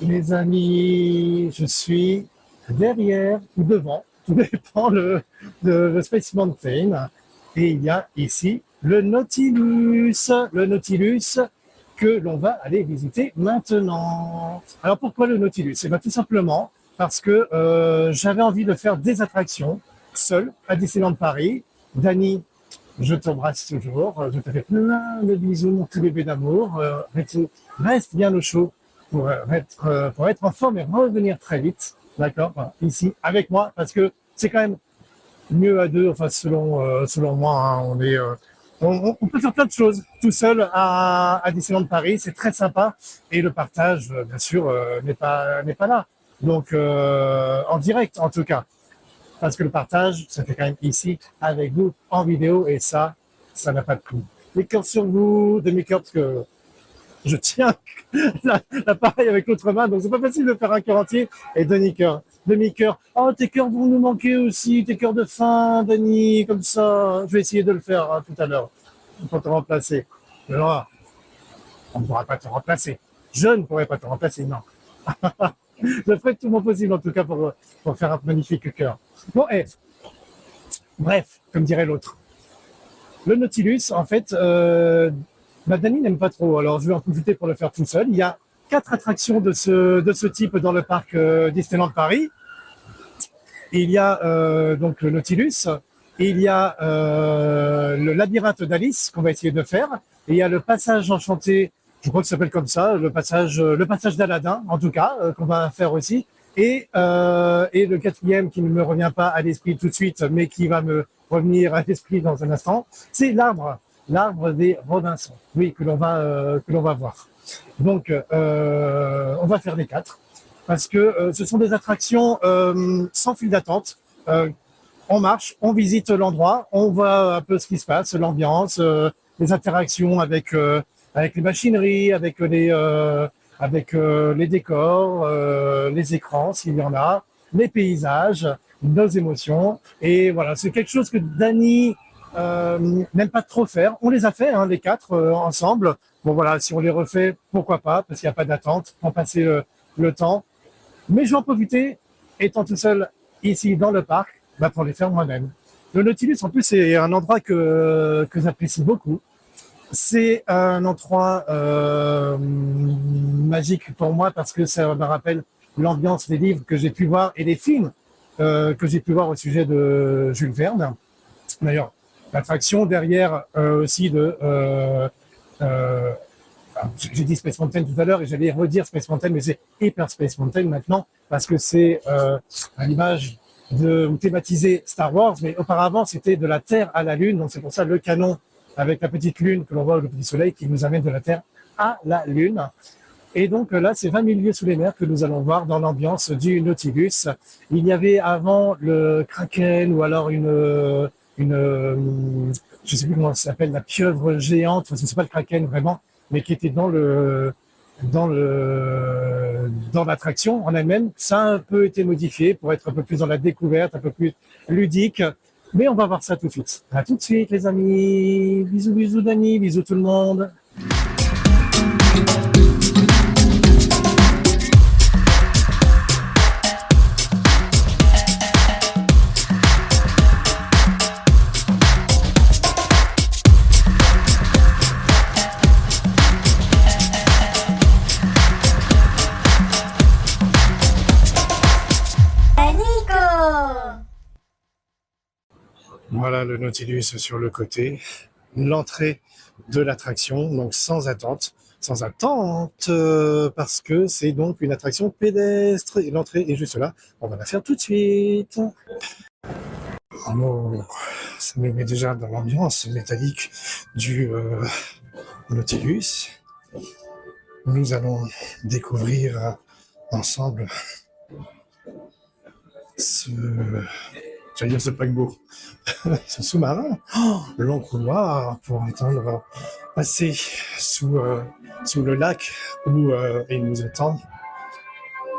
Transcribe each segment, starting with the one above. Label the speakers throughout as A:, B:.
A: Les amis, je suis derrière ou devant, tout dépend le Space Mountain. Et il y a ici le Nautilus que l'on va aller visiter maintenant. Alors pourquoi le Nautilus? Eh bien tout simplement parce que j'avais envie de faire des attractions seul à Disneyland Paris. Dani, je t'embrasse toujours, je te fais plein de bisous, mon petit bébé d'amour. Reste bien au chaud pour être en forme et revenir très vite, d'accord, voilà, ici avec moi, parce que c'est quand même mieux à deux, enfin selon moi, hein, on peut faire plein de choses tout seul à Disneyland Paris, c'est très sympa et le partage, bien sûr, n'est pas là. Donc en direct en tout cas, parce que le partage, ça fait quand même ici avec vous en vidéo et ça n'a pas de prix. Les cœurs sur vous, demi-cœur, parce que je tiens l'appareil avec l'autre main, donc c'est pas facile de faire un cœur entier et demi-cœur. Demi-cœur. Oh, tes cœurs vont nous manquer aussi, tes cœurs de fin, Denis, comme ça. Je vais essayer de le faire hein, tout à l'heure pour te remplacer. Mais non, on ne pourra pas te remplacer. Je ne pourrai pas te remplacer, non. Je ferai tout mon possible en tout cas pour faire un magnifique cœur. Bon, bref, comme dirait l'autre. Le Nautilus, en fait, Dani n'aime pas trop, alors je vais en profiter pour le faire tout seul. Il y a 4 attractions de ce type dans le parc Disneyland Paris. Il y a donc le Nautilus, il y a le labyrinthe d'Alice qu'on va essayer de faire, et il y a le passage enchanté, je crois que ça s'appelle comme ça, le passage d'Aladin, en tout cas, qu'on va faire aussi. Et le quatrième qui ne me revient pas à l'esprit tout de suite, mais qui va me revenir à l'esprit dans un instant, c'est l'arbre des Robinson, oui, que l'on va voir. Donc, on va faire les 4 parce que ce sont des attractions sans file d'attente. On marche, on visite l'endroit, on voit un peu ce qui se passe, l'ambiance, les interactions avec les machineries, avec les décors, les écrans s'il y en a, les paysages, nos émotions. Et voilà, c'est quelque chose que Dani n'aime pas trop faire. On les a fait, hein, les 4 ensemble. Bon voilà, si on les refait, pourquoi pas, parce qu'il n'y a pas d'attente pour passer le temps. Mais je vais en profiter, étant tout seul ici dans le parc, pour les faire moi-même. Le Nautilus, en plus, c'est un endroit que j'apprécie beaucoup. C'est un endroit magique pour moi parce que ça me rappelle l'ambiance des livres que j'ai pu voir et des films que j'ai pu voir au sujet de Jules Verne. D'ailleurs, l'attraction derrière aussi j'ai dit Space Mountain tout à l'heure et j'allais redire Space Mountain, mais c'est Hyper Space Mountain maintenant parce que c'est à l'image de thématiser Star Wars, mais auparavant c'était de la Terre à la Lune, donc c'est pour ça le canon avec la petite lune que l'on voit, le petit soleil qui nous amène de la Terre à la Lune. Et donc là, c'est 20 000 lieues sous les mers que nous allons voir dans l'ambiance du Nautilus. Il y avait avant le Kraken ou alors je sais plus comment ça s'appelle, la pieuvre géante, enfin, c'est pas le Kraken vraiment, mais qui était dans l'attraction en elle-même. Ça a un peu été modifié pour être un peu plus dans la découverte, un peu plus ludique. Mais on va voir ça tout de suite. À tout de suite, les amis. Bisous, bisous, Dani. Bisous, tout le monde. Voilà le Nautilus sur le côté. L'entrée de l'attraction, donc sans attente, parce que c'est donc une attraction pédestre et l'entrée est juste là. On va la faire tout de suite. Oh, ça me met déjà dans l'ambiance métallique du Nautilus. Nous allons découvrir ensemble ce paquebot, ce sous-marin, le long couloir pour attendre passer sous le lac où il nous attend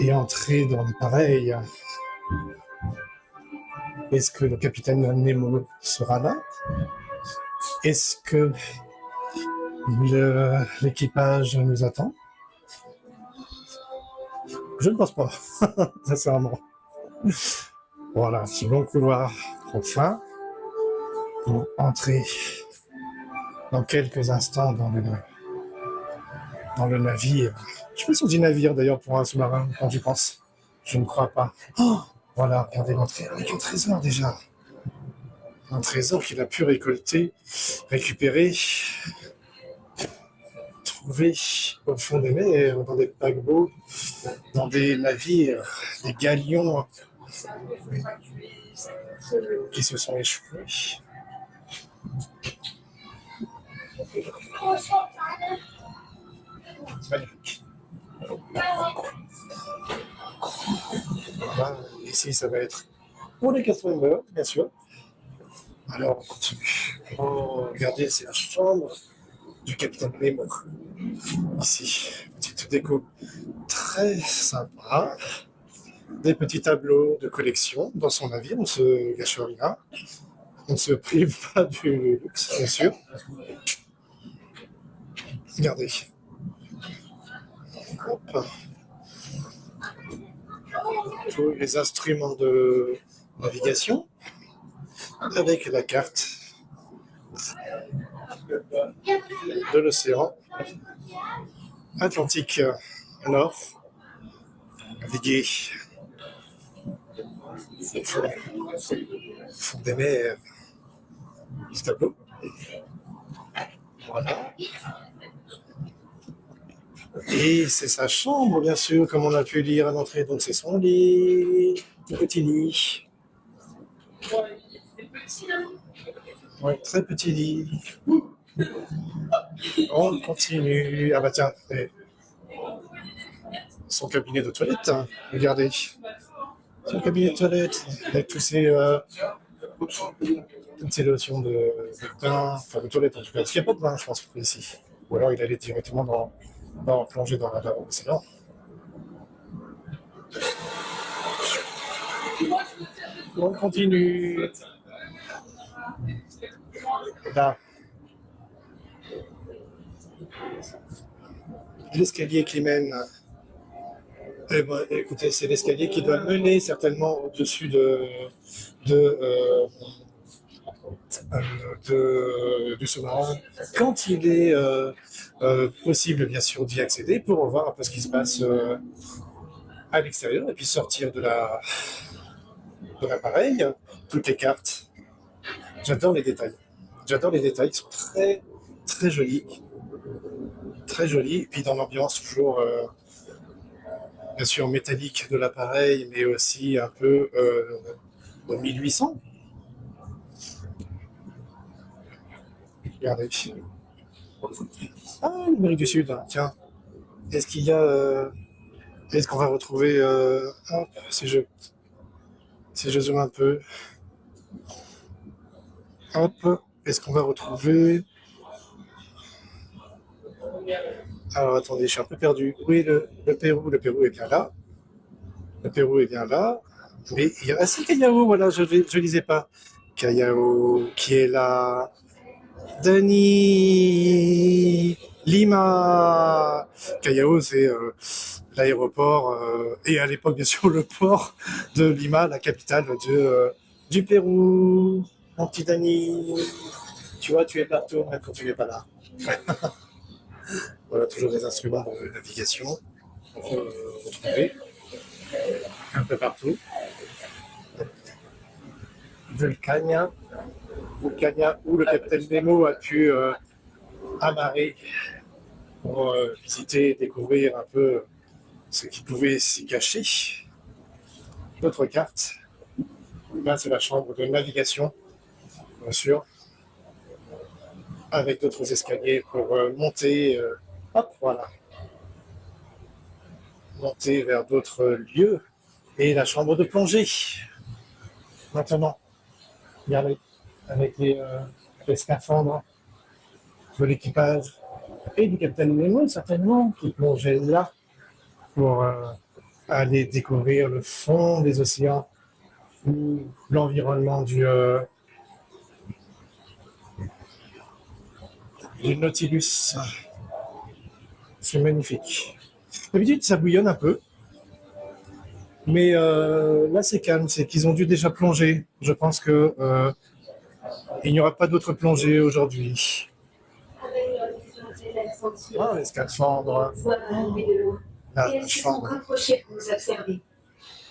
A: et entrer dans l'appareil. Est-ce que le capitaine Nemo sera là? Est-ce que l'équipage nous attend? Je ne pense pas, sincèrement. Voilà, ce long couloir prend fin pour entrer dans quelques instants dans le navire. Je sais pas si on dit navire d'ailleurs pour un sous-marin quand j'y pense. Je ne crois pas. Oh, voilà, regardez l'entrée avec un trésor déjà. Un trésor qu'il a pu récolter, récupérer, trouver au fond des mers, dans des paquebots, dans des navires, des galions qui se sont échoués. C'est magnifique. Voilà, ici, ça va être pour les castors, bien sûr. Alors, on continue. Oh, regardez, c'est la chambre du capitaine Nemo. Ici, petite déco très sympa. Des petits tableaux de collection dans son navire, on ne se gâche rien. On ne se prive pas du luxe, bien sûr. Regardez. Hop. Tous les instruments de navigation avec la carte de l'océan Atlantique Nord, navigué au fond des mers du tableau. Voilà. Et c'est sa chambre, bien sûr, comme on a pu lire à l'entrée. Donc c'est son lit, tout petit lit. Ouais, très petit lit. On continue. Ah bah tiens, son cabinet de toilette, hein. Regardez. Son cabinet de toilette, avec toutes ces lotions de bain, enfin de toilette en tout cas. Parce qu'il n'y a pas de bain, je pense, ici. Ou alors il allait directement plonger dans l'océan. On continue. Là. L'escalier qui mène. Eh ben, écoutez, c'est l'escalier qui doit mener certainement au-dessus du sous-marin quand il est possible, bien sûr, d'y accéder pour voir un peu ce qui se passe à l'extérieur et puis sortir de l'appareil, toutes les cartes. J'adore les détails. J'adore les détails, ils sont très, très jolis. Très jolis. Et puis dans l'ambiance, toujours, bien sûr, métallique de l'appareil, mais aussi un peu de 1800. Regardez. Ah, l'Amérique du Sud, tiens. Est-ce qu'il y a. Est-ce qu'on va retrouver. Hop, si je zoome un peu. Hop, est-ce qu'on va retrouver. Alors attendez, je suis un peu perdu. Oui, le Pérou. Le Pérou est bien là. Le Pérou est bien là. Mais il y a. Ah si, Callao, voilà, je ne lisais pas. Callao, qui est là. Dani Lima. Callao, c'est l'aéroport et à l'époque, bien sûr, le port de Lima, la capitale du Pérou. Mon petit Dani, tu vois, tu es partout, même quand tu n'es pas là. Voilà, toujours des instruments de navigation qu'on peut retrouver un peu partout. Vulcania, où le capitaine Nemo a pu amarrer pour visiter et découvrir un peu ce qui pouvait s'y cacher. D'autres cartes. Là, c'est la chambre de navigation, bien sûr, avec d'autres escaliers pour monter. Hop, voilà. Monter vers d'autres lieux. Et la chambre de plongée. Maintenant, regardez, avec les scaphandres de l'équipage et du capitaine Nemo, certainement, qui plongeait là pour aller découvrir le fond des océans ou l'environnement du Nautilus. C'est magnifique. D'habitude, ça bouillonne un peu. Mais là, c'est calme, c'est qu'ils ont dû déjà plonger. Je pense que il n'y aura pas d'autres plongées aujourd'hui. Ah, les scaphandres. Là,
B: Et elles
A: la
B: se sont
A: chambre
B: rapprochées pour nous observer.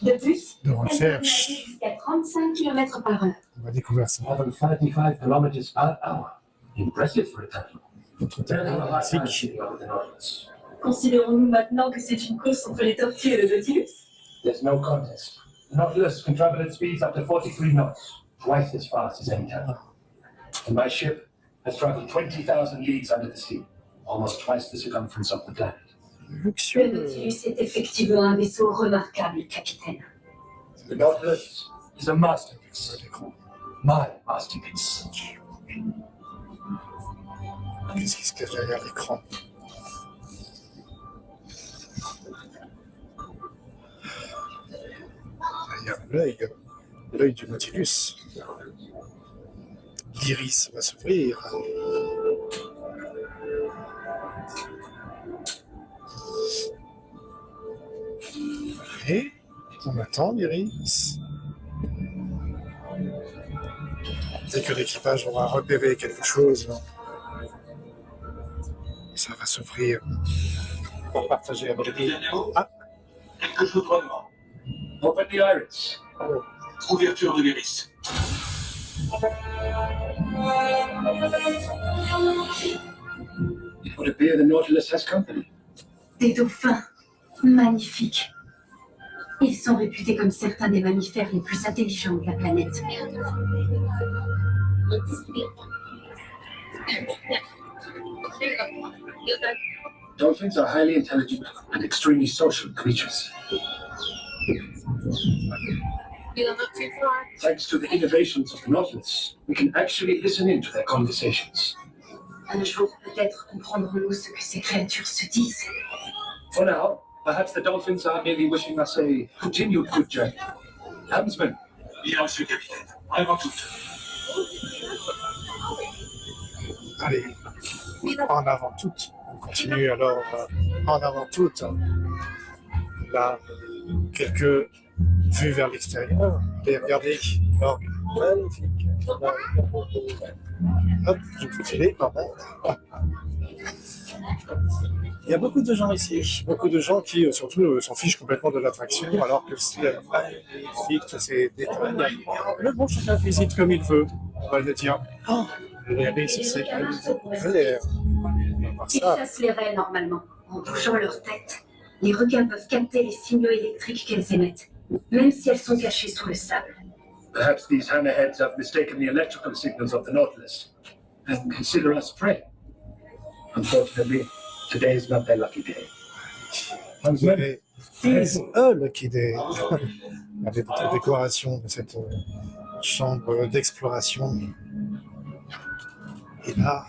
B: De plus,
A: de
B: elles peuvent
A: recherche.
B: nager jusqu'à 35 km par heure.
A: On va découvrir ça.
C: More than 35 kilometers per hour. Impressive for a turtle.
A: Votre
C: Better than
A: terrain
C: a hard time
A: classique.
C: keeping up with the Nautilus.
B: Considérons-nous maintenant que c'est une course entre les tortues et le Nautilus?
C: There's no contest. The Nautilus can travel at speeds up to 43 knots, twice as fast as any turtle. And my ship has traveled 20,000 leagues under the sea, almost twice the circumference of the planet.
B: Le
A: Luxueux.
B: Nautilus est effectivement un vaisseau remarquable, capitaine.
C: The Nautilus is a masterpiece. My masterpiece.
A: Qu'est-ce qui se cache derrière l'écran? Derrière l'œil du Nautilus. L'iris va s'ouvrir. Et on attend l'iris. Dès que l'équipage aura repéré quelque chose, ça va s'ouvrir pour partager avec nous. Ah,
D: Quelque chose vraiment.
C: Open the iris.
D: Ouverture de l'iris.
C: It would appear the Nautilus has company.
B: Des dauphins magnifiques. Ils sont réputés comme certains des mammifères les plus intelligents de la planète.
C: Dolphins are highly intelligent and extremely social creatures. Thanks to the innovations of the Nautilus, we can actually listen in to their conversations.
B: Un jour, peut-être comprendrons-nous ce que ces créatures se disent.
C: For now, perhaps the dolphins are merely wishing us a continued good journey. Helmsman,
D: Bien reçu, capitaine. Avant tout.
A: allez, en avant toutes. On continue alors en avant toutes. Là, quelques vues vers l'extérieur. Et regardez, l'orgue magnifique. Hop, je peux filer, pardon. Il y a beaucoup de gens ici, beaucoup de gens qui surtout s'en fichent complètement de l'attraction, alors que c'est magnifique, tous ces détails. Mais bon, chacun visite comme il veut, on va le dire. Oh, l'iris, c'est vert. On va voir
B: Ils
A: ça.
B: chassent les raies normalement, en bougeant leur tête. Les requins peuvent capter les signaux électriques qu'elles émettent, même si elles sont cachées sous le sable.
C: perhaps these hammerheads have mistaken the electrical signals of the Nautilus and consider us prey. Unfortunately, today is not their lucky day. Helmsman,
A: It's a lucky day. Il y avait d'autres décorations de cette chambre d'exploration. Et là,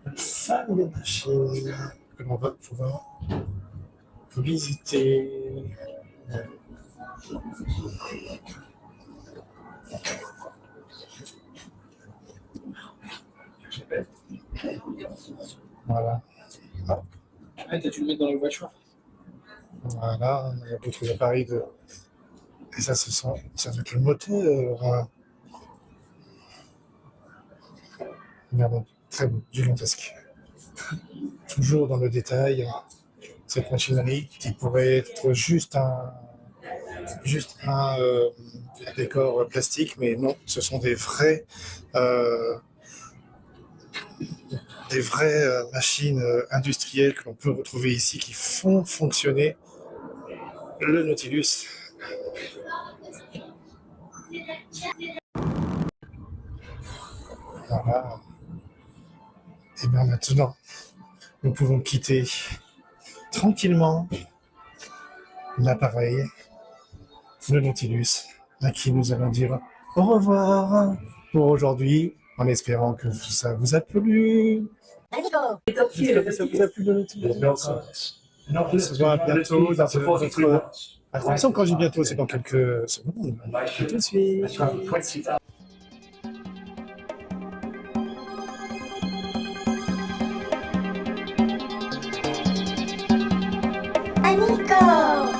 A: la salle des machines que l'on va pouvoir visiter. Voilà.
E: Ah, t'as dû le mettre dans la voiture.
A: Voilà, il y a d'autres appareils de. Et ça, ça va être le moteur. Regardez, très beau, gigantesque. Toujours dans le détail, cette machinerie qui pourrait être juste un décor plastique, mais non, ce sont des vraies machines industrielles que l'on peut retrouver ici qui font fonctionner le Nautilus. Voilà. Et bien maintenant, nous pouvons quitter tranquillement l'appareil, le Nautilus, à qui nous allons dire au revoir pour aujourd'hui, en espérant que ça vous a plu. J'espère que ça vous a plu le Nautilus.
C: there's no contest. The
A: On
C: Nautilus
A: se
C: can
A: voit
C: travel at
A: bientôt
C: speeds
A: dans
C: up to 43
A: notre
C: knots.
A: attraction. Quand je dis bientôt, c'est dans quelques secondes.
C: And my
A: À
C: ship
A: tout de suite.
C: has traveled 20,000.
F: Amico!